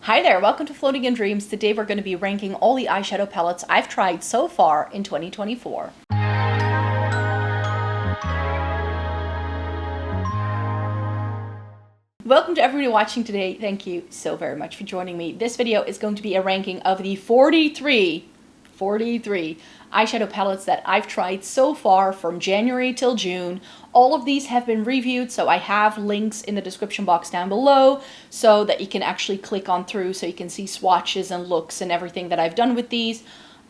Hi there, welcome to Floating in Dreams. Today we're going to be ranking all the eyeshadow palettes I've tried so far in 2024. Welcome to everybody watching today. Thank you so very much for joining me. This video is going to be a ranking of the 43 eyeshadow palettes that I've tried so far from January till June. All of these have been reviewed, so I have links in the description box down below so that you can actually click on through so you can see swatches and looks and everything that I've done with these.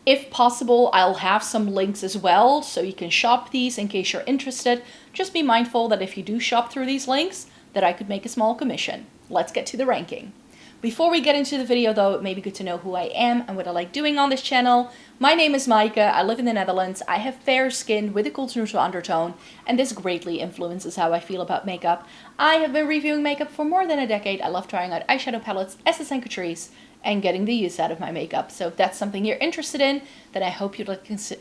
If possible, I'll have some links as well so you can shop these in case you're interested. Just be mindful that if you do shop through these links, that I could make a small commission. Let's get to the ranking. Before we get into the video though, it may be good to know who I am and what I like doing on this channel. My name is Maaike, I live in the Netherlands, I have fair skin with a cool to neutral undertone, and this greatly influences how I feel about makeup. I have been reviewing makeup for more than a decade. I love trying out eyeshadow palettes, accessories, and getting the use out of my makeup. So if that's something you're interested in, then I hope you'd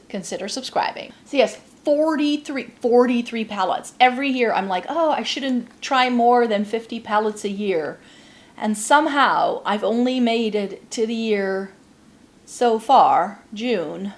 consider subscribing. So yes, 43 palettes. Every year I'm like, oh, I shouldn't try more than 50 palettes a year. And somehow I've only made it to the year so far, June,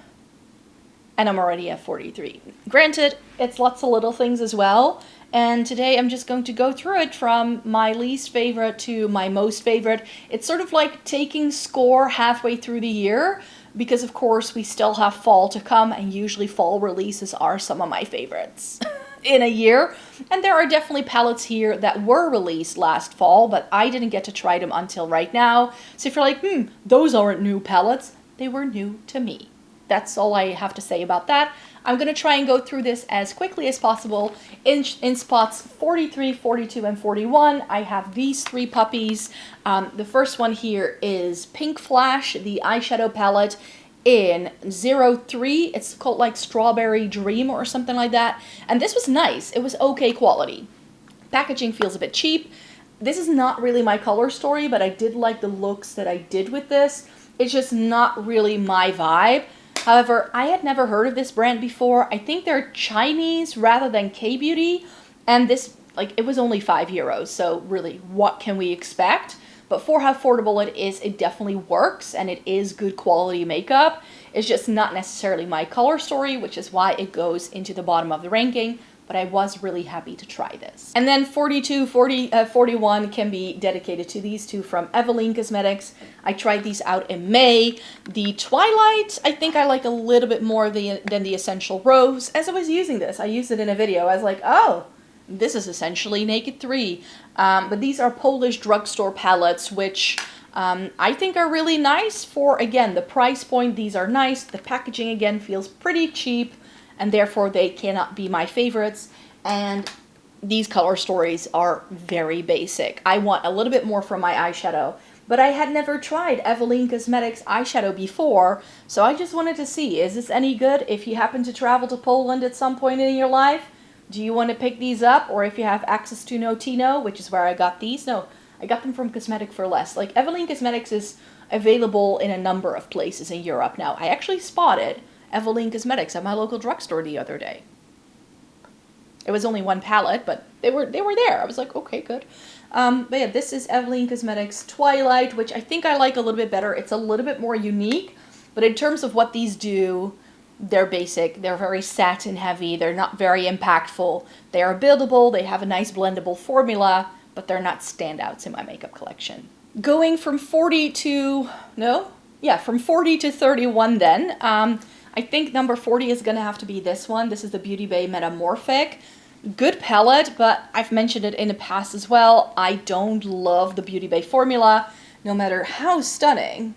and I'm already at 43. Granted, it's lots of little things as well, and today I'm just going to go through it from my least favorite to my most favorite. It's sort of like taking score halfway through the year, because of course we still have fall to come, and usually fall releases are some of my favorites in a year. And there are definitely palettes here that were released last fall, but I didn't get to try them until right now. So if you're like, those aren't new palettes, they were new to me. That's all I have to say about that. I'm going to try and go through this as quickly as possible. In spots 43, 42, and 41, I have these three puppies. The first one here is Pinkflash, the eyeshadow palette in 03. It's called like Strawberry Dream or something like that. And this was nice. It was okay quality. Packaging feels a bit cheap. This is not really my color story, but I did like the looks that I did with this. It's just not really my vibe. However, I had never heard of this brand before. I think they're Chinese rather than K-beauty. And this, like, it was only €5. So really, what can we expect? But for how affordable it is, it definitely works, and it is good quality makeup. It's just not necessarily my color story, which is why it goes into the bottom of the ranking, but I was really happy to try this. And then 41 can be dedicated to these two from Eveline Cosmetics. I tried these out in May. The Twilight, I think I like a little bit more than the Essential Rose. As I was using this, I used it in a video, I was like, oh, this is essentially Naked 3. But these are Polish drugstore palettes, which I think are really nice for, again, the price point. These are nice. The packaging, again, feels pretty cheap, and therefore they cannot be my favorites. And these color stories are very basic. I want a little bit more from my eyeshadow, but I had never tried Eveline Cosmetics eyeshadow before, so I just wanted to see, is this any good? If you happen to travel to Poland at some point in your life, do you want to pick these up? Or if you have access to Notino, which is where I got these. No, I got them from Cosmetic for Less. Like, Eveline Cosmetics is available in a number of places in Europe now. I actually spotted Eveline Cosmetics at my local drugstore the other day. It was only one palette, but they were there. I was like, okay, good. But yeah, this is Eveline Cosmetics Twilight, which I think I like a little bit better. It's a little bit more unique, but in terms of what these do, they're basic, they're very satin heavy, they're not very impactful, they are buildable, they have a nice blendable formula, but they're not standouts in my makeup collection. Going from 40 to 31 then, I think number 40 is gonna have to be this one. This is the Bay Metamorphic. Good palette, but I've mentioned it in the past as well. I don't love the Bay formula, no matter how stunning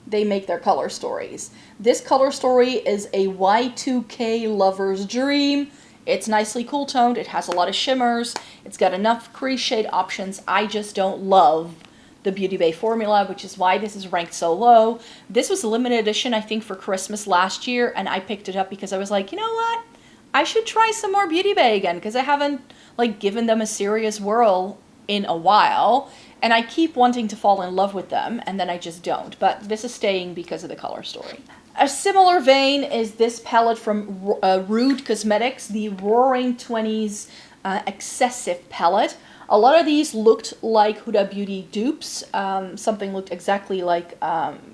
they make their color stories. This color story is a Y2K lover's dream. It's nicely cool toned, it has a lot of shimmers, it's got enough crease shade options. I just don't love the Bay formula, which is why this is ranked so low. This was a limited edition, I think, for Christmas last year, and I picked it up because I was like, you know what? I should try some more Bay again, because I haven't, like, given them a serious whirl in a while. And I keep wanting to fall in love with them, and then I just don't. But this is staying because of the color story. A similar vein is this palette from Rude Cosmetics, the Roaring 20s Excessive palette. A lot of these looked like Huda Beauty dupes. Something looked exactly like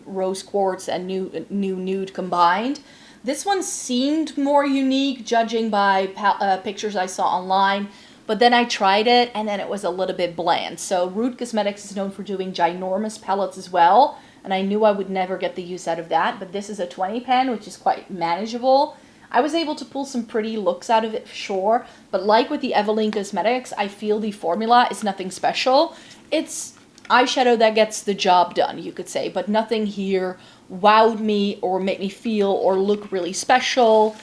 Rose Quartz and new Nude combined. This one seemed more unique, judging by pictures I saw online. But then I tried it, and then it was a little bit bland. So Rude Cosmetics is known for doing ginormous palettes as well. And I knew I would never get the use out of that. But this is a 20 pen, which is quite manageable. I was able to pull some pretty looks out of it, for sure. But like with the Eveline Cosmetics, I feel the formula is nothing special. It's eyeshadow that gets the job done, you could say. But nothing here wowed me or made me feel or look really special.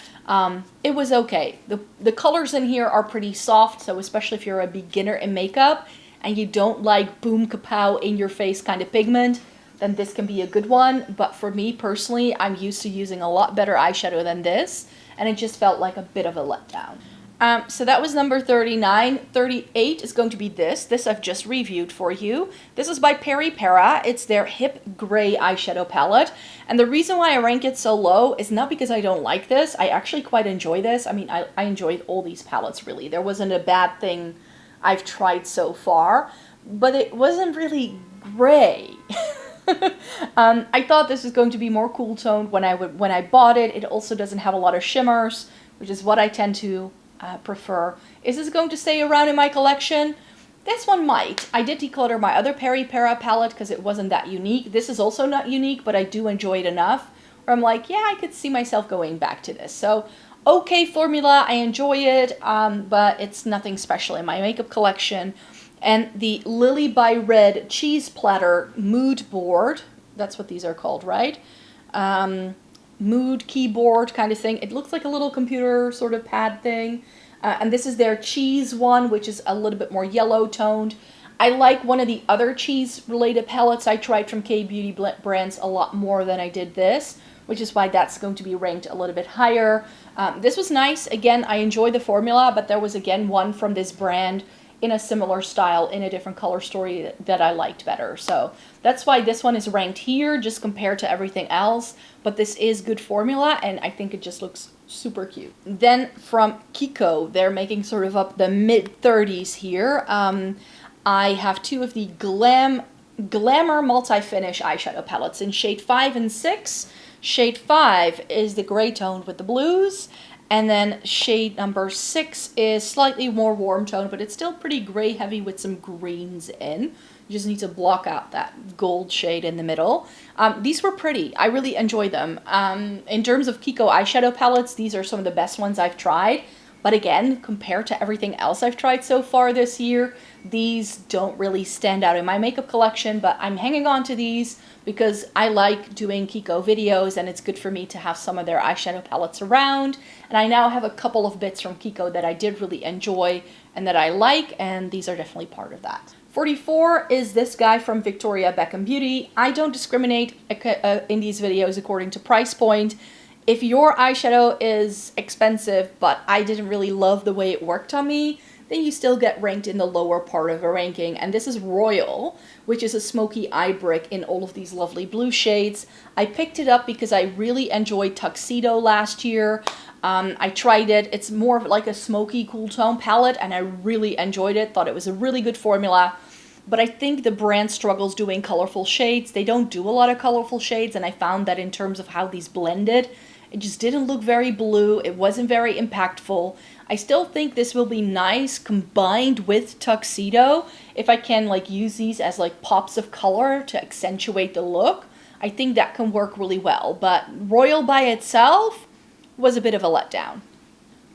It was okay. The colors in here are pretty soft, so especially if you're a beginner in makeup and you don't like boom kapow in your face kind of pigment, then this can be a good one. But for me personally, I'm used to using a lot better eyeshadow than this, and it just felt like a bit of a letdown. So that was number 39. 38 is going to be this. This I've just reviewed for you. This is by Peripera. It's their Hip Gray eyeshadow palette. And the reason why I rank it so low is not because I don't like this. I actually quite enjoy this. I mean, I enjoyed all these palettes, really. There wasn't a bad thing I've tried so far, but it wasn't really gray. I thought this was going to be more cool toned when I bought it. It also doesn't have a lot of shimmers, which is what I tend to prefer. Is this going to stay around in my collection? This one might. I did declutter my other Peripera palette because it wasn't that unique. This is also not unique, but I do enjoy it enough where I'm like, yeah, I could see myself going back to this. So, okay formula, I enjoy it, but it's nothing special in my makeup collection. And the Lilybyred cheese platter mood board, that's what these are called, right? Mood keyboard kind of thing. It looks like a little computer sort of pad thing. And this is their cheese one, which is a little bit more yellow toned. I like one of the other cheese related palettes I tried from K-Beauty brands a lot more than I did this, which is why that's going to be ranked a little bit higher. This was nice. Again, I enjoy the formula, but there was again one from this brand in a similar style, in a different color story that I liked better. So that's why this one is ranked here, just compared to everything else. But this is good formula, and I think it just looks super cute. Then from Kiko, they're making sort of up the mid-30s here. I have two of the Glamour Multi-Finish eyeshadow palettes in shade 5 and 6. Shade 5 is the gray tone with the blues. And then shade number 6 is slightly more warm tone, but it's still pretty gray heavy with some greens in. You just need to block out that gold shade in the middle. These were pretty. I really enjoyed them. In terms of Kiko eyeshadow palettes, these are some of the best ones I've tried. But again, compared to everything else I've tried so far this year, these don't really stand out in my makeup collection, but I'm hanging on to these because I like doing Kiko videos and it's good for me to have some of their eyeshadow palettes around. And I now have a couple of bits from Kiko that I did really enjoy and that I like, and these are definitely part of that. 44 is this guy from Victoria Beckham Beauty. I don't discriminate in these videos according to price point. If your eyeshadow is expensive, but I didn't really love the way it worked on me, then you still get ranked in the lower part of a ranking. And this is Royal, which is a smoky eye brick in all of these lovely blue shades. I picked it up because I really enjoyed Tuxedo last year. I tried it. It's more of like a smoky cool tone palette, and I really enjoyed it. Thought it was a really good formula. But I think the brand struggles doing colorful shades. They don't do a lot of colorful shades, and I found that in terms of how these blended, it just didn't look very blue. It wasn't very impactful. I still think this will be nice combined with Tuxedo. If I can like use these as like pops of color to accentuate the look, I think that can work really well. But Royal by itself was a bit of a letdown.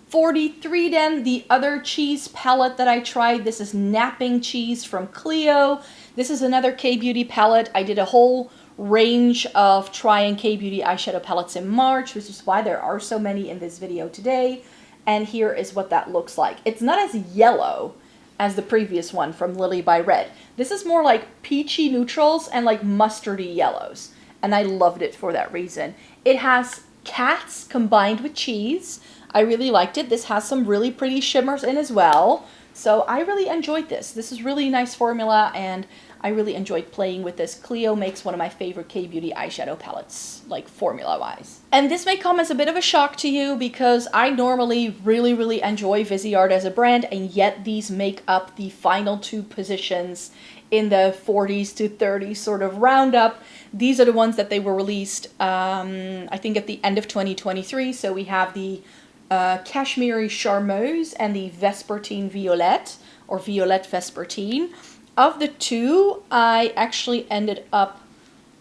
43 then, the other cheese palette that I tried. This is Napping Cheese from Clio. This is another K-Beauty palette. I did a whole range of trying K-Beauty eyeshadow palettes in March, which is why there are so many in this video today. And here is what that looks like. It's not as yellow as the previous one from Lilybyred. This is more like peachy neutrals and like mustardy yellows. And I loved it for that reason. It has cats combined with cheese. I really liked it. This has some really pretty shimmers in as well. So I really enjoyed this. This is really nice formula, and I really enjoyed playing with this. Clio makes one of my favorite K-Beauty eyeshadow palettes, like formula-wise. And this may come as a bit of a shock to you because I normally really enjoy Viseart as a brand, and yet these make up the final 2 positions in the 40s to 30s sort of roundup. These are the ones that they were released, I think at the end of 2023. So we have the Cashmere Charmeuse and the Vespertine Violette, or Violette Vespertine. Of the 2, I actually ended up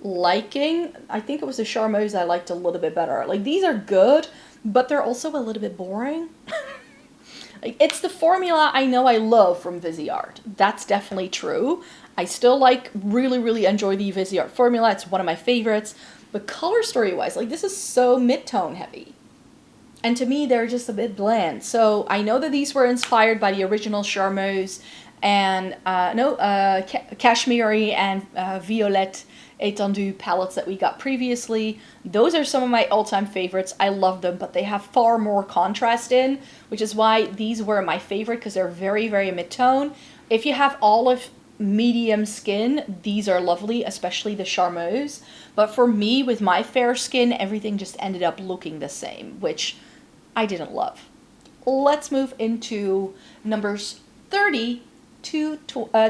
liking, I think it was the Charmeuse I liked a little bit better. Like, these are good, but they're also a little bit boring. Like, it's the formula I know I love from Viseart. That's definitely true. I still really enjoy the Viseart formula. It's one of my favorites. But color story wise, like, this is so mid-tone heavy. And to me, they're just a bit bland. So I know that these were inspired by the original Charmeuse and Cashmere and Violette Étendue palettes that we got previously. Those are some of my all-time favorites. I love them, but they have far more contrast in, which is why these were my favorite, because they're very mid-tone. If you have olive medium skin, these are lovely, especially the Charmeuse. But for me, with my fair skin, everything just ended up looking the same, which I didn't love. Let's move into numbers 30 to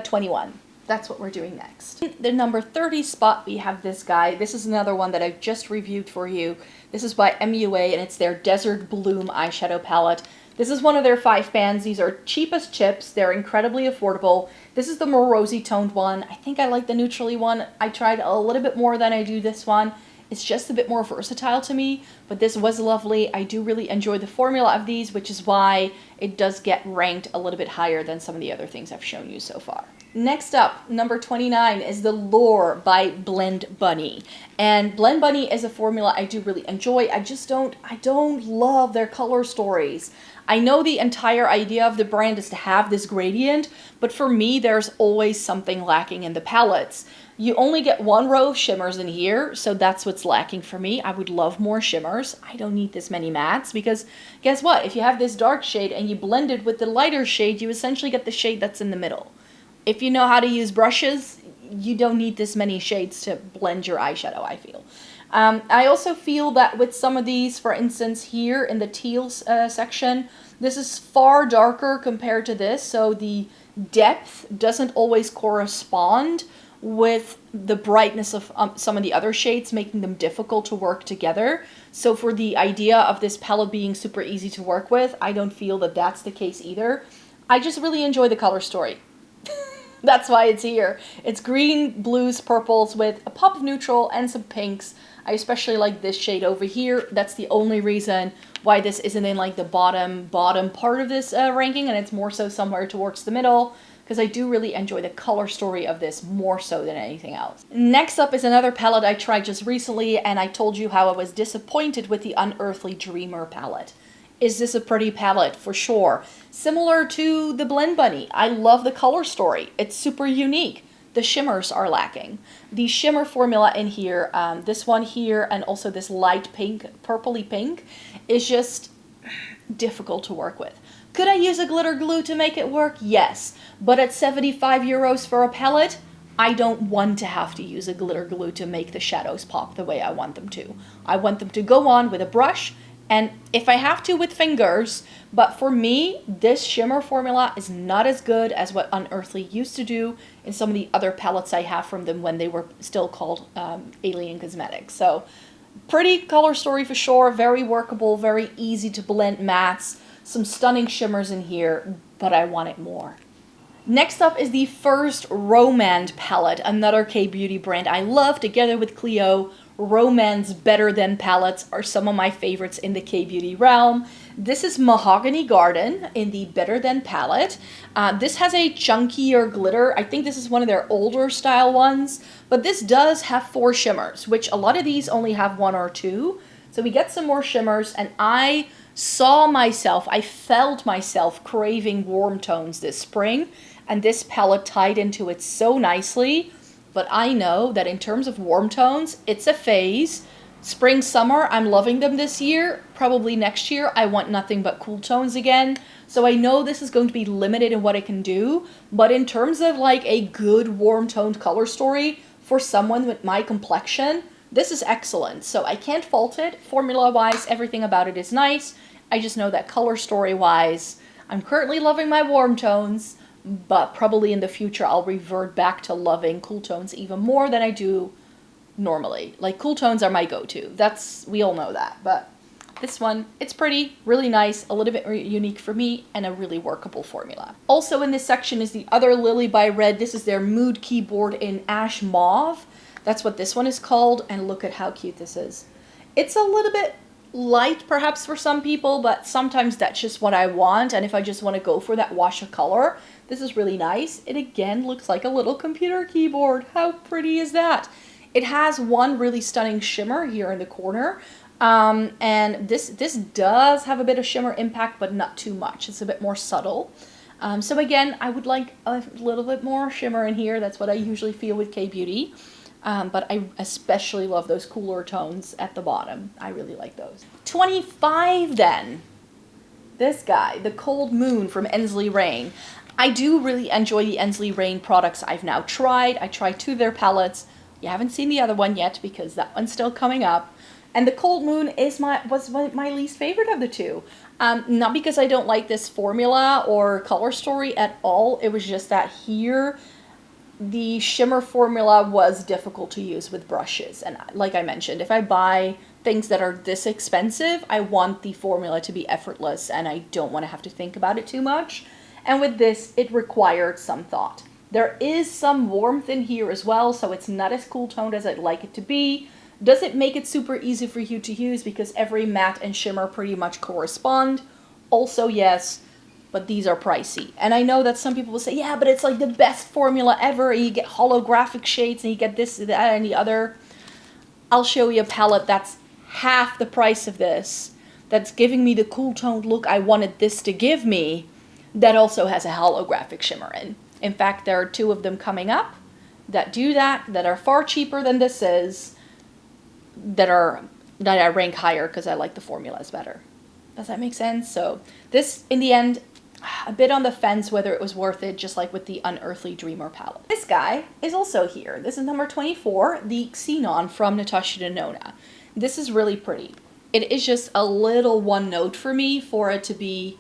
21. That's what we're doing next. In the number 30 spot, we have this guy. This is another one that I've just reviewed for you. This is by MUA, and it's their Desert Bloom eyeshadow palette. This is one of their 5 pans. These are cheap as chips. They're incredibly affordable. This is the more rosy toned one. I think I like the neutrally one. I tried a little bit more than I do this one. It's just a bit more versatile to me, but this was lovely. I do really enjoy the formula of these, which is why it does get ranked a little bit higher than some of the other things I've shown you so far. Next up, number 29 is the Lure by Blend Bunny. And Blend Bunny is a formula I do really enjoy. I don't love their color stories. I know the entire idea of the brand is to have this gradient, but for me, there's always something lacking in the palettes. You only get 1 row of shimmers in here, so that's what's lacking for me. I would love more shimmers. I don't need this many mattes, because guess what? If you have this dark shade and you blend it with the lighter shade, you essentially get the shade that's in the middle. If you know how to use brushes, you don't need this many shades to blend your eyeshadow, I feel. I also feel that with some of these, for instance, here in the teal section, this is far darker compared to this, so the depth doesn't always correspond with the brightness of some of the other shades, making them difficult to work together. So for the idea of this palette being super easy to work with, I don't feel that that's the case either. I just really enjoy the color story. That's why it's here. It's green, blues, purples with a pop of neutral and some pinks. I especially like this shade over here. That's the only reason why this isn't in like the bottom part of this ranking, and it's more so somewhere towards the middle, because I do really enjoy the color story of this more so than anything else. Next up is another palette I tried just recently, and I told you how I was disappointed with the Unearthly Dreamer palette. Is this a pretty palette? For sure. Similar to the Blend Bunny, I love the color story. It's super unique. The shimmers are lacking. The shimmer formula in here, this one here, and also this light pink, purpley pink, is just difficult to work with. Could I use a glitter glue to make it work? Yes. But at 75 euros for a palette, I don't want to have to use a glitter glue to make the shadows pop the way I want them to. I want them to go on with a brush, and if I have to, with fingers. But for me, this shimmer formula is not as good as what Unearthly used to do in some of the other palettes I have from them when they were still called Alien Cosmetics. So pretty color story for sure, very workable, very easy to blend mattes, some stunning shimmers in here, but I want it more. Next up is the first Romand palette, another K-beauty brand I love, together with Clio. Romand's Better Than palettes are some of my favorites in the K-beauty realm. This is Mahogany Garden in the Better Than palette. This has a chunkier glitter. I think this is one of their older style ones, but this does have 4 shimmers, which a lot of these only have 1 or 2. So we get some more shimmers, and I felt myself craving warm tones this spring, and this palette tied into it so nicely. But I know that in terms of warm tones, it's a phase. Spring, summer, I'm loving them this year. Probably next year, I want nothing but cool tones again. So I know this is going to be limited in what I can do, but in terms of like a good warm toned color story for someone with my complexion, this is excellent. So I can't fault it. Formula-wise, everything about it is nice. I just know that color story-wise, I'm currently loving my warm tones, but probably in the future I'll revert back to loving cool tones even more than I do normally. Like, cool tones are my go-to. We all know that. But this one, it's pretty, really nice, a little bit unique for me, and a really workable formula. Also in this section is the other Lilybyred. This is their Mood keyboard in Ash Mauve. That's what this one is called, and look at how cute this is. It's a little bit light perhaps for some people, but sometimes that's just what I want, and if I just want to go for that wash of color, this is really nice. It again looks like a little computer keyboard. How pretty is that? It has one really stunning shimmer here in the corner, and this does have a bit of shimmer impact, but not too much. It's a bit more subtle. So again, I would like a little bit more shimmer in here. That's what I usually feel with K-Beauty, but I especially love those cooler tones at the bottom. I really like those. 25 then. This guy, the Cold Moon from Ensley Rain. I do really enjoy the Ensley Rain products I've now tried. I tried 2 of their palettes. You haven't seen the other one yet because that one's still coming up. And the Cold Moon is was my least favorite of the 2. Not because I don't like this formula or color story at all. It was just that here, the shimmer formula was difficult to use with brushes. And like I mentioned, if I buy things that are this expensive, I want the formula to be effortless and I don't want to have to think about it too much. And with this, it required some thought. There is some warmth in here as well, so it's not as cool toned as I'd like it to be. Does it make it super easy for you to use because every matte and shimmer pretty much correspond? Also, yes, but these are pricey. And I know that some people will say, yeah, but it's like the best formula ever. You get holographic shades and you get this, that, and the other. I'll show you a palette that's half the price of this, that's giving me the cool toned look I wanted this to give me, that also has a holographic shimmer in. In fact, there are 2 of them coming up that do that are far cheaper than this is, that I rank higher because I like the formulas better. Does that make sense? So this, in the end, a bit on the fence whether it was worth it, just like with the Unearthly Dreamer palette. This guy is also here. This is number 24, the Xenon from Natasha Denona. This is really pretty. It is just a little one note for me for it to be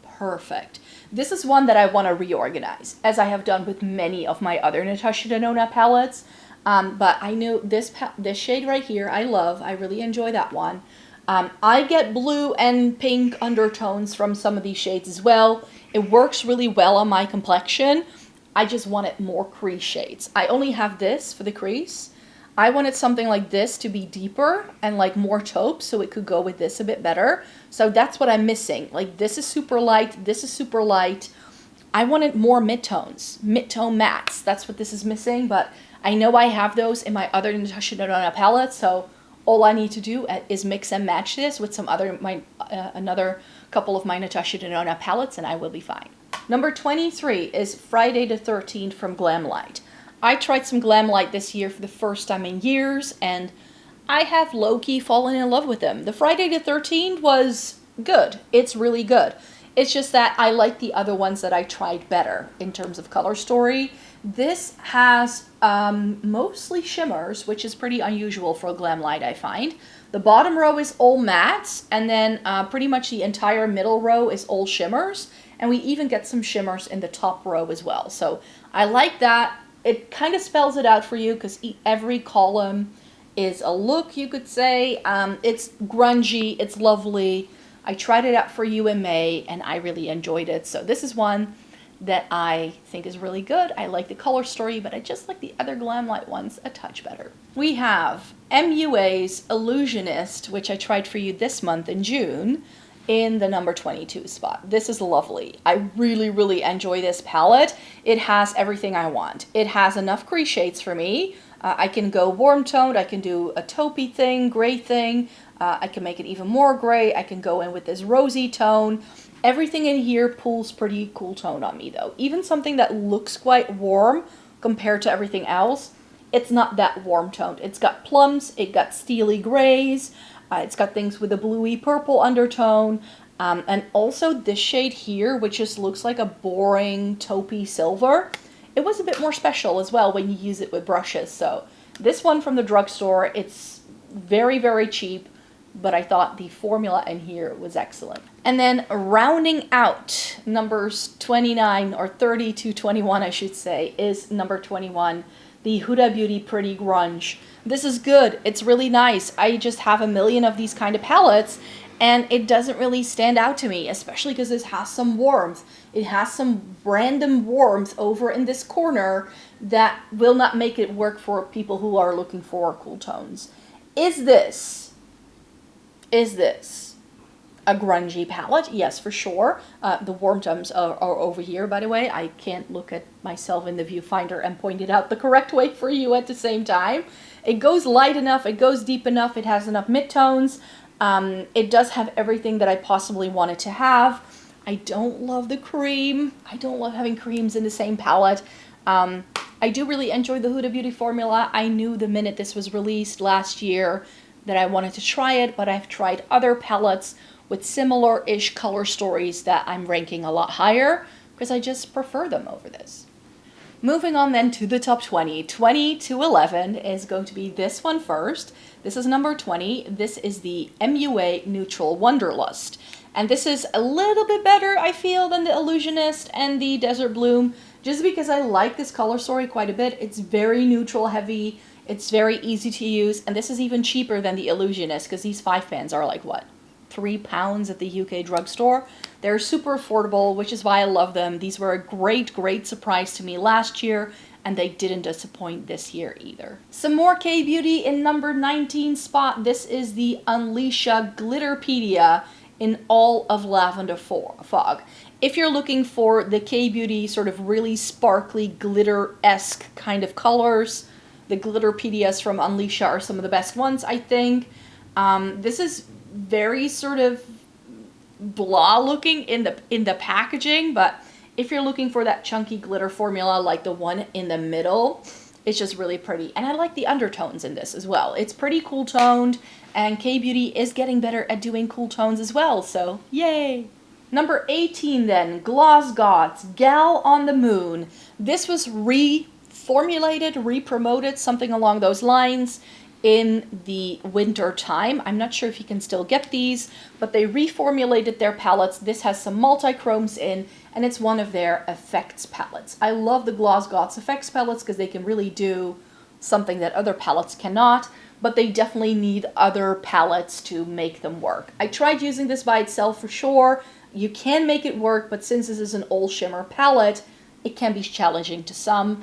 perfect. This is one that I want to reorganize, as I have done with many of my other Natasha Denona palettes. But I know this shade right here, I love. I really enjoy that one. I get blue and pink undertones from some of these shades as well. It works really well on my complexion. I just wanted more crease shades. I only have this for the crease. I wanted something like this to be deeper and like more taupe, so it could go with this a bit better. So that's what I'm missing. Like, this is super light, this is super light. I wanted more midtones, mid-tone mattes. That's what this is missing, but I know I have those in my other Natasha Denona palettes, so all I need to do is mix and match this with some other another couple of my Natasha Denona palettes, and I will be fine. Number 23 is Friday the 13th from Glamlight. I tried some Glamlight this year for the first time in years, and I have low-key fallen in love with them. The Friday the 13th was good. It's really good. It's just that I like the other ones that I tried better in terms of color story. This has mostly shimmers, which is pretty unusual for Glamlight, I find. The bottom row is all mattes, and then pretty much the entire middle row is all shimmers, and we even get some shimmers in the top row as well. So I like that. It kind of spells it out for you because every column is a look, you could say. It's grungy, it's lovely. I tried it out for you in May, and I really enjoyed it. So this is one that I think is really good. I like the color story, but I just like the other Glamlight ones a touch better. We have MUA's Illusionist, which I tried for you this month in June, in the number 22 spot. This is lovely. I really, really enjoy this palette. It has everything I want. It has enough crease shades for me. I can go warm toned, I can do a taupey thing, gray thing, I can make it even more gray, I can go in with this rosy tone. Everything in here pulls pretty cool tone on me though. Even something that looks quite warm compared to everything else, it's not that warm toned. It's got plums, it got steely grays, it's got things with a bluey purple undertone, and also this shade here, which just looks like a boring taupey silver. It was a bit more special as well when you use it with brushes. So this one from the drugstore, it's very, very cheap, but I thought the formula in here was excellent. And then rounding out numbers 29 or 30 to 21, I should say, is number 21, the Huda Beauty Pretty Grunge. This is good. It's really nice. I just have a million of these kind of palettes, and it doesn't really stand out to me, especially because this has some warmth. It has some random warmth over in this corner that will not make it work for people who are looking for cool tones. Is this a grungy palette? Yes, for sure. The warm tones are over here, by the way. I can't look at myself in the viewfinder and point it out the correct way for you at the same time. It goes light enough, it goes deep enough, it has enough midtones. It does have everything that I possibly wanted to have. I don't love the cream. I don't love having creams in the same palette. I do really enjoy the Huda Beauty formula. I knew the minute this was released last year that I wanted to try it, but I've tried other palettes with similar-ish color stories that I'm ranking a lot higher because I just prefer them over this. Moving on then to the top 20. 20 to 11 is going to be this one first. This is number 20. This is the MUA Neutral Wanderlust. And this is a little bit better, I feel, than the Illusionist and the Desert Bloom, just because I like this color story quite a bit. It's very neutral heavy. It's very easy to use, and this is even cheaper than the Illusionist because these 5 pans are like, what, £3 at the UK drugstore? They're super affordable, which is why I love them. These were a great, great surprise to me last year, and they didn't disappoint this year either. Some more K-Beauty in number 19 spot. This is the Unleasha Glitterpedia in all of Lavender Fog. If you're looking for the K-Beauty sort of really sparkly, glitter-esque kind of colors, the Glitterpedias from Unleasha are some of the best ones, I think. This is very sort of blah looking in the packaging, but if you're looking for that chunky glitter formula like the one in the middle, it's just really pretty. And I like the undertones in this as well. It's pretty cool toned, and K-Beauty is getting better at doing cool tones as well, so yay! Number 18 then, Gloss Gods, Gal on the Moon. This was reformulated, re-promoted, something along those lines in the winter time. I'm not sure if you can still get these, but they reformulated their palettes. This has some multi-chromes in, and it's one of their effects palettes. I love the Gloss Gods effects palettes because they can really do something that other palettes cannot, but they definitely need other palettes to make them work. I tried using this by itself for sure. You can make it work, but since this is an all shimmer palette, it can be challenging to some.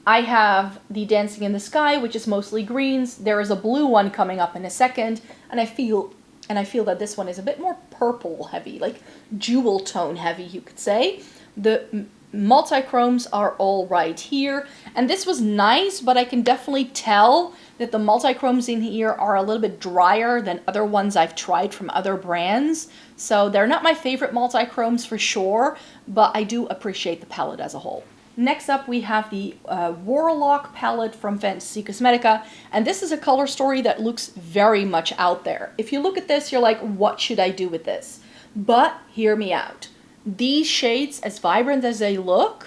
I have the Dancing in the Sky, which is mostly greens. There is a blue one coming up in a second, and I feel that this one is a bit more purple heavy, like jewel tone heavy, you could say. The multi-chromes are all right here, and this was nice, but I can definitely tell that the multi-chromes in here are a little bit drier than other ones I've tried from other brands. So they're not my favorite multi-chromes for sure, but I do appreciate the palette as a whole. Next up, we have the Warlock palette from Fantasy Cosmetica, and this is a color story that looks very much out there. If you look at this, you're like, what should I do with this? But hear me out. These shades, as vibrant as they look,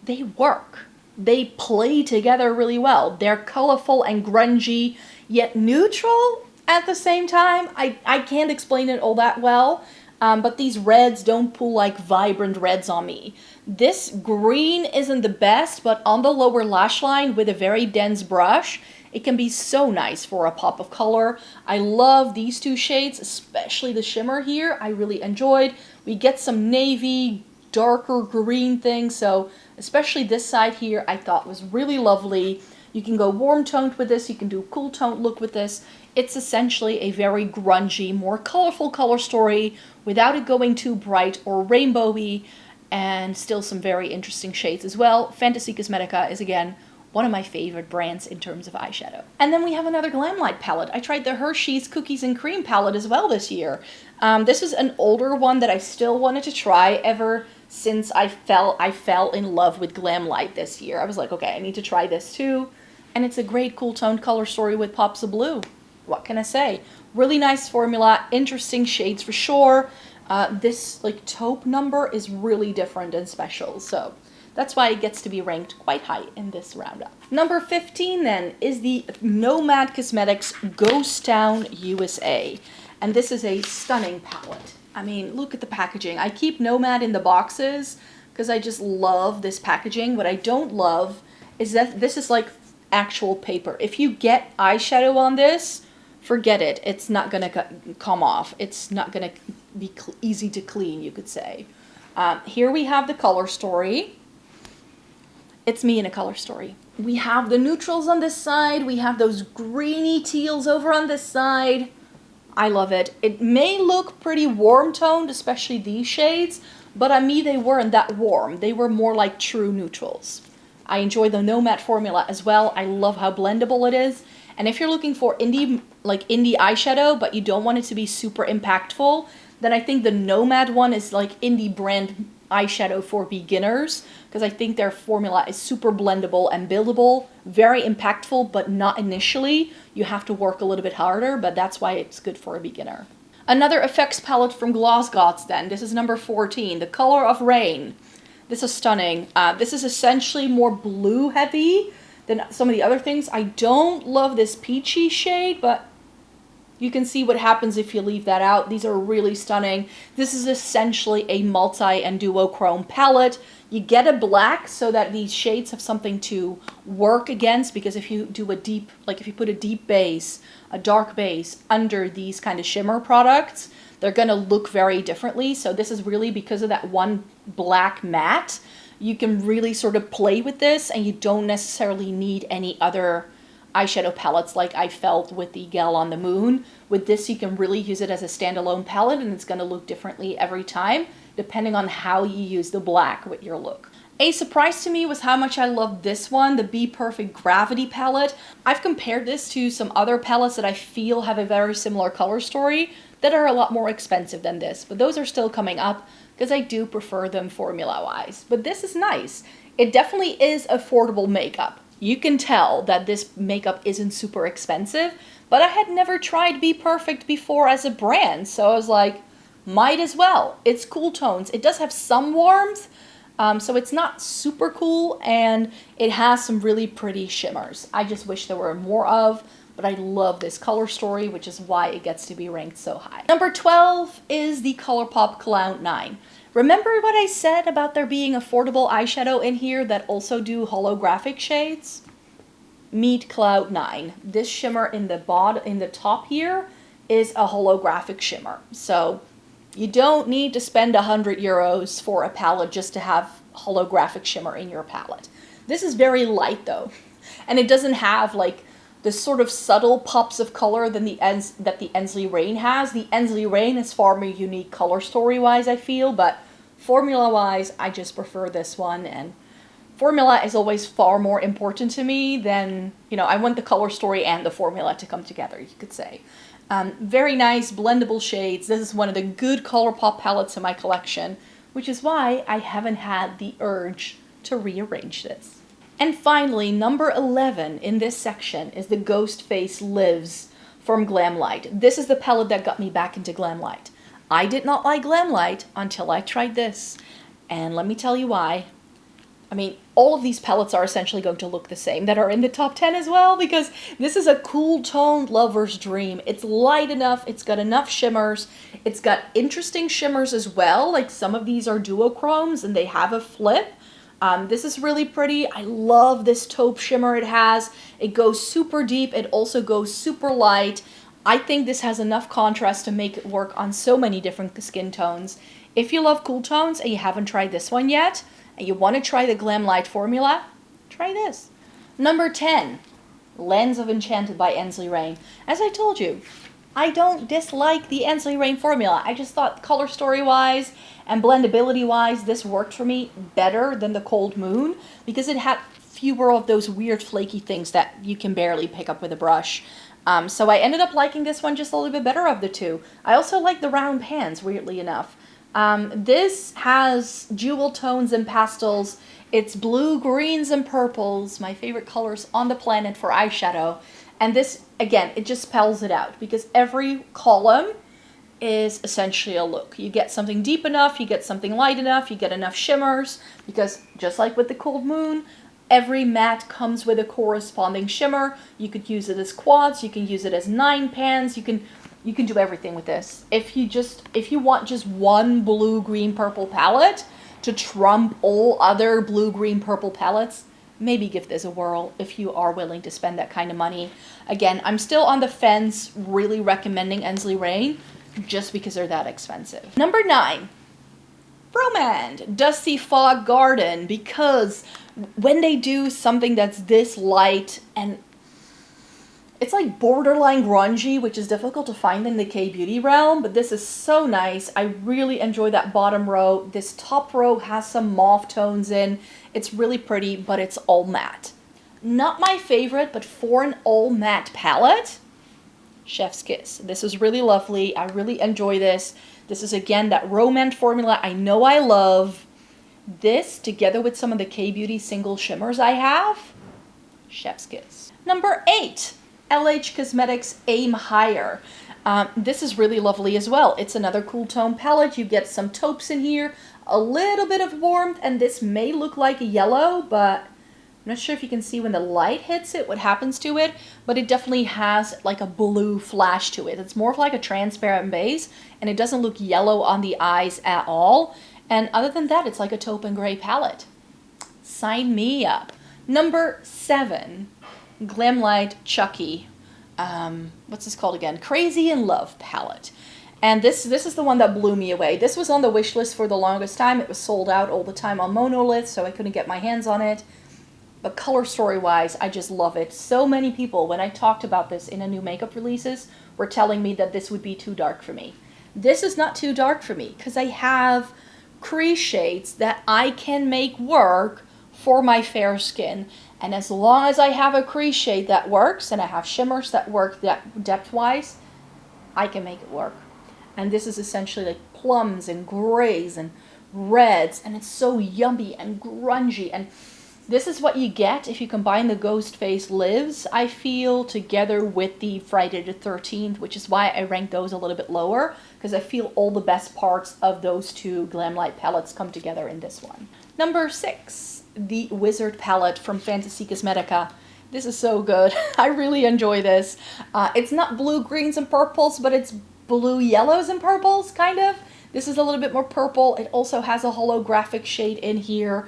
they work. They play together really well. They're colorful and grungy, yet neutral at the same time. I can't explain it all that well. But these reds don't pull like vibrant reds on me. This green isn't the best, but on the lower lash line with a very dense brush, it can be so nice for a pop of color. I love these two shades, especially the shimmer here. I really enjoyed. We get some navy, darker green thing, so especially this side here I thought was really lovely. You can go warm toned with this, you can do a cool toned look with this. It's essentially a very grungy, more colorful color story without it going too bright or rainbowy, and still some very interesting shades as well. Fantasy Cosmetica is, again, one of my favorite brands in terms of eyeshadow. And then we have another Glamlight palette. I tried the Hershey's Cookies and Cream palette as well this year. This was an older one that I still wanted to try ever since I fell in love with Glamlight this year. I was like, okay, I need to try this too. And it's a great cool toned color story with pops of blue. What can I say? Really nice formula, interesting shades for sure. This like taupe number is really different and special, so that's why it gets to be ranked quite high in this roundup. Number 15 then is the Nomad Cosmetics Ghost Town USA. And this is a stunning palette. I mean, look at the packaging. I keep Nomad in the boxes because I just love this packaging. What I don't love is that this is like actual paper. If you get eyeshadow on this, forget it. It's not gonna come off. It's not gonna be easy to clean, you could say. Here we have the color story. It's me in a color story. We have the neutrals on this side. We have those greeny teals over on this side. I love it. It may look pretty warm toned, especially these shades, but on me they weren't that warm. They were more like true neutrals. I enjoy the Nomad formula as well. I love how blendable it is. And if you're looking for indie eyeshadow, but you don't want it to be super impactful, then I think the Nomad one is like indie brand eyeshadow for beginners, because I think their formula is super blendable and buildable, very impactful, but not initially. You have to work a little bit harder, but that's why it's good for a beginner. Another effects palette from Gloss Gods then. This is number 14, The Color of Rain. This is stunning. This is essentially more blue heavy than some of the other things. I don't love this peachy shade, but you can see what happens if you leave that out. These are really stunning. This is essentially a multi and duochrome palette. You get a black so that these shades have something to work against, because if you do a deep, like if you put a deep base, a dark base under these kind of shimmer products, they're gonna look very differently. So this is really because of that one black matte. You can really sort of play with this, and you don't necessarily need any other eyeshadow palettes like I felt with the Gal on the Moon. With this, you can really use it as a standalone palette, and it's going to look differently every time, depending on how you use the black with your look. A surprise to me was how much I love this one, the Be Perfect Gravity palette. I've compared this to some other palettes that I feel have a very similar color story that are a lot more expensive than this, but those are still coming up because I do prefer them formula-wise. But this is nice. It definitely is affordable makeup. You can tell that this makeup isn't super expensive, but I had never tried Be Perfect before as a brand, so I was like, might as well. It's cool tones. It does have some warmth, so it's not super cool, and it has some really pretty shimmers. I just wish there were more of, but I love this color story, which is why it gets to be ranked so high. Number 12 is the ColourPop Cloud 9. Remember what I said about there being affordable eyeshadow in here that also do holographic shades? Meet Cloud 9. This shimmer in the top here is a holographic shimmer. So you don't need to spend 100 euros for a palette just to have holographic shimmer in your palette. This is very light though, and it doesn't have like the sort of subtle pops of color that the Ensley Rain has. The Ensley Rain is far more unique color story-wise, I feel, but formula-wise, I just prefer this one, and formula is always far more important to me than, you know, I want the color story and the formula to come together, you could say. Very nice, blendable shades. This is one of the good ColourPop palettes in my collection, which is why I haven't had the urge to rearrange this. And finally, number 11 in this section is the Ghost Face Lives from Glamlight. This is the palette that got me back into Glamlight. I did not like Glamlight until I tried this, and let me tell you why. I mean, all of these palettes are essentially going to look the same that are in the top 10 as well, because this is a cool toned lover's dream. It's light enough, it's got enough shimmers, it's got interesting shimmers as well, like some of these are duochromes and they have a flip. This is really pretty. I love this taupe shimmer it has. It goes super deep, it also goes super light. I think this has enough contrast to make it work on so many different skin tones. If you love cool tones and you haven't tried this one yet, and you want to try the Glamlight formula, try this. Number 10, Lens of Enchanted by Ensley Rain. As I told you, I don't dislike the Ensley Rain formula. I just thought color story-wise and blendability-wise, this worked for me better than the Cold Moon because it had fewer of those weird flaky things that you can barely pick up with a brush. So I ended up liking this one just a little bit better of the two. I also like the round pans, weirdly enough. This has jewel tones and pastels. It's blue, greens, and purples, my favorite colors on the planet for eyeshadow. And this, again, it just spells it out because every column is essentially a look. You get something deep enough, you get something light enough, you get enough shimmers, because just like with the Cold Moon, every matte comes with a corresponding shimmer. You could use it as quads, you can use it as 9 pans, you can do everything with this. If you want just one blue, green, purple palette to trump all other blue, green, purple palettes, maybe give this a whirl if you are willing to spend that kind of money. Again, I'm still on the fence really recommending Ensley Rain just because they're that expensive. Number 9, Romand Dusty Fog Garden, because when they do something that's this light and it's like borderline grungy, which is difficult to find in the K-beauty realm, but this is so nice. I really enjoy that bottom row. This top row has some mauve tones in. It's really pretty, but it's all matte. Not my favorite, but for an all matte palette, Chef's Kiss. This is really lovely. I really enjoy this. This is, again, that Romand formula I know I love. This, together with some of the K-beauty single shimmers I have, Chef's Kiss. Number 8. LH Cosmetics Aim Higher. This is really lovely as well. It's another cool tone palette. You get some taupes in here, a little bit of warmth, and this may look like a yellow, but I'm not sure if you can see when the light hits it, what happens to it, but it definitely has like a blue flash to it. It's more of like a transparent base, and it doesn't look yellow on the eyes at all. And other than that, it's like a taupe and gray palette. Sign me up. Number 7. Glamlight Chucky, what's this called again? Crazy in Love palette. And this is the one that blew me away. This was on the wish list for the longest time. It was sold out all the time on Monolith, so I couldn't get my hands on it. But color story wise, I just love it. So many people, when I talked about this in a new makeup releases, were telling me that this would be too dark for me. This is not too dark for me because I have crease shades that I can make work for my fair skin. And as long as I have a crease shade that works and I have shimmers that work depth-wise, I can make it work. And this is essentially like plums and grays and reds, and it's so yummy and grungy. And this is what you get if you combine the Ghostface Lives, I feel, together with the Friday the 13th, which is why I rank those a little bit lower, because I feel all the best parts of those two Glamlight palettes come together in this one. Number 6. The Wizard palette from Fantasy Cosmetica. This is so good. I really enjoy this. It's not blue, greens, and purples, but it's blue, yellows, and purples, kind of. This is a little bit more purple. It also has a holographic shade in here.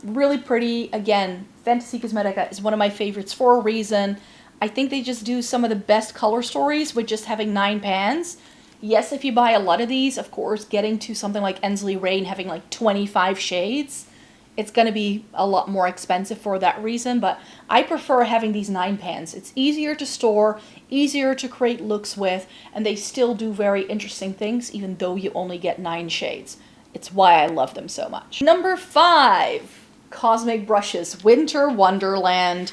Really pretty. Again, Fantasy Cosmetica is one of my favorites for a reason. I think they just do some of the best color stories with just having 9 pans. Yes, if you buy a lot of these, of course, getting to something like Ensley Rain having like 25 shades, it's going to be a lot more expensive for that reason, but I prefer having these 9 pans. It's easier to store, easier to create looks with, and they still do very interesting things even though you only get 9 shades. It's why I love them so much. Number 5, Cosmic Brushes Winter Wonderland.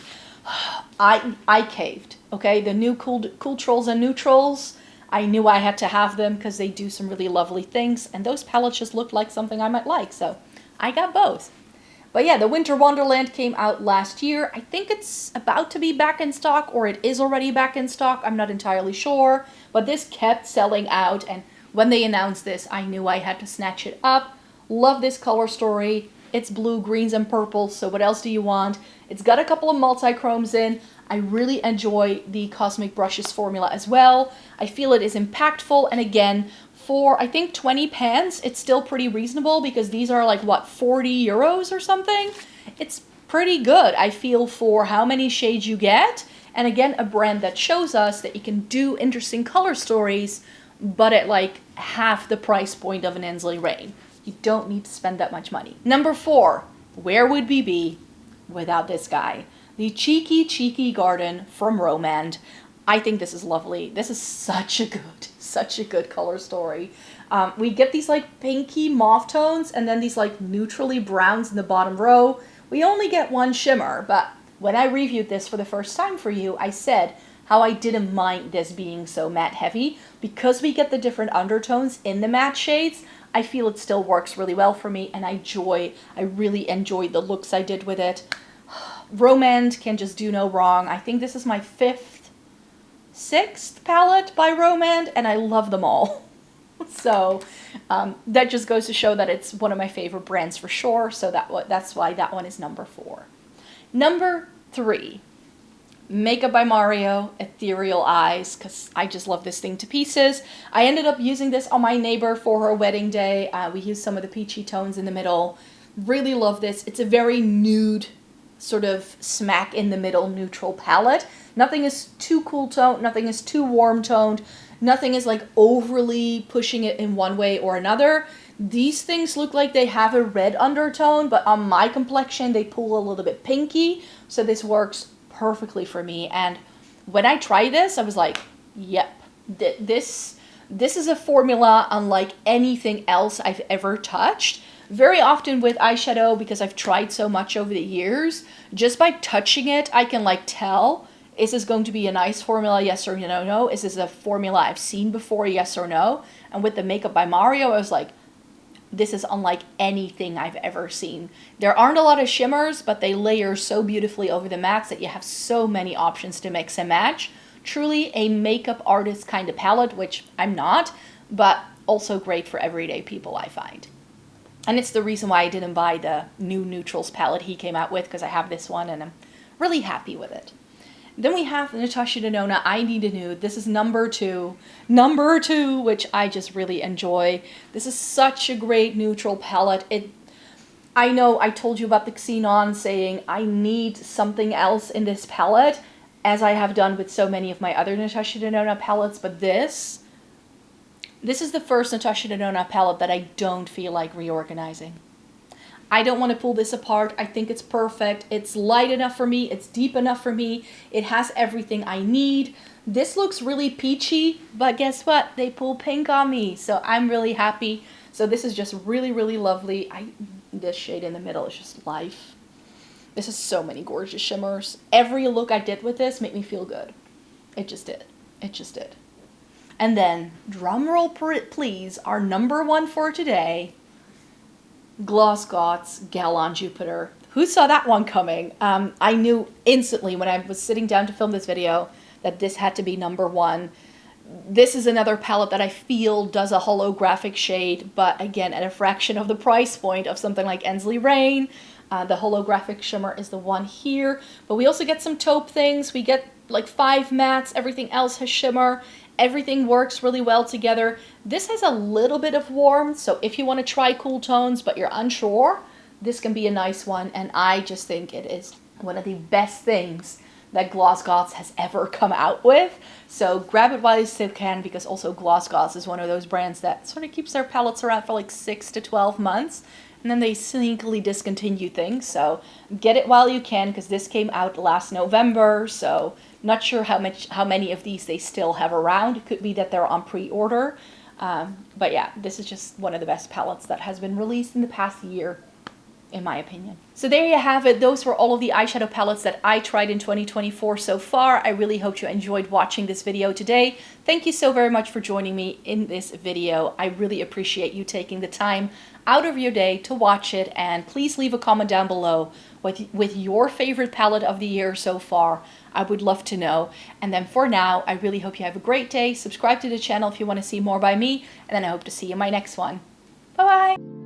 I caved, okay? The new Cool Trolls and Neutrals, I knew I had to have them because they do some really lovely things, and those palettes just looked like something I might like, so I got both. But yeah, the Winter Wonderland came out last year. I think it's about to be back in stock, or it is already back in stock. I'm not entirely sure. But this kept selling out, and when they announced this, I knew I had to snatch it up. Love this color story. It's blue, greens, and purples, so what else do you want? It's got a couple of multi-chromes in. I really enjoy the Cosmic Brushes formula as well. I feel it is impactful, and again, for, I think, 20 pans, it's still pretty reasonable because these are like, what, 40 euros or something? It's pretty good, I feel, for how many shades you get. And again, a brand that shows us that you can do interesting color stories, but at like half the price point of an Ensley Rain. You don't need to spend that much money. Number 4, where would we be without this guy? The Cheeky Garden from Romand. I think this is lovely. This is such a good color story. We get these like pinky mauve tones and then these like neutrally browns in the bottom row. We only get 1 shimmer, but when I reviewed this for the first time for you, I said how I didn't mind this being so matte heavy. Because we get the different undertones in the matte shades, I feel it still works really well for me, and I really enjoyed the looks I did with it. Romand can just do no wrong. I think this is my 5th, 6th palette by Romand, and I love them all. So that just goes to show that it's one of my favorite brands for sure. So that's why that one is number 4. Number 3, Makeup by Mario Ethereal Eyes, because I just love this thing to pieces. I ended up using this on my neighbor for her wedding day. We used some of the peachy tones in the middle. Really love this. It's a very nude, sort of smack in the middle neutral palette. Nothing is too cool toned, nothing is too warm toned, nothing is like overly pushing it in one way or another. These things look like they have a red undertone, but on my complexion they pull a little bit pinky, so this works perfectly for me. And when I tried this, I was like, yep, this is a formula unlike anything else I've ever touched. Very often with eyeshadow, because I've tried so much over the years, just by touching it, I can like tell, is this going to be a nice formula, yes or no? Is this a formula I've seen before, yes or no? And with the Makeup by Mario, I was like, this is unlike anything I've ever seen. There aren't a lot of shimmers, but they layer so beautifully over the mattes that you have so many options to mix and match. Truly a makeup artist kind of palette, which I'm not, but also great for everyday people, I find. And it's the reason why I didn't buy the new Neutrals palette he came out with, because I have this one and I'm really happy with it. Then we have Natasha Denona, I Need a Nude. This is number 2, which I just really enjoy. This is such a great neutral palette. I know I told you about the Xenon saying I need something else in this palette, as I have done with so many of my other Natasha Denona palettes, but this is the first Natasha Denona palette that I don't feel like reorganizing. I don't want to pull this apart. I think it's perfect. It's light enough for me. It's deep enough for me. It has everything I need. This looks really peachy, but guess what? They pull pink on me, so I'm really happy. So this is just really, really lovely. This shade in the middle is just life. This is so many gorgeous shimmers. Every look I did with this made me feel good. It just did. It just did. And then, drumroll please, our number 1 for today, Gloss Gods Gal on Jupiter. Who saw that one coming? I knew instantly when I was sitting down to film this video that this had to be number 1. This is another palette that I feel does a holographic shade, but again, at a fraction of the price point of something like Ensley Rain. The holographic shimmer is the one here, but we also get some taupe things. We get like 5 mattes, everything else has shimmer. Everything works really well together. This has a little bit of warmth, so if you want to try cool tones but you're unsure, this can be a nice one, and I just think it is one of the best things that Gloss Gods has ever come out with. So grab it while you still can, because also Gloss Gods is one of those brands that sort of keeps their palettes around for like 6 to 12 months, and then they sneakily discontinue things. So get it while you can, because this came out last November, so not sure how many of these they still have around. It could be that they're on pre-order. But yeah, this is just one of the best palettes that has been released in the past year, in my opinion. So there you have it. Those were all of the eyeshadow palettes that I tried in 2024 so far. I really hope you enjoyed watching this video today. Thank you so very much for joining me in this video. I really appreciate you taking the time out of your day to watch it, and please leave a comment down below with your favorite palette of the year so far. I would love to know. And then for now, I really hope you have a great day. Subscribe to the channel if you want to see more by me, and then I hope to see you in my next one. Bye bye.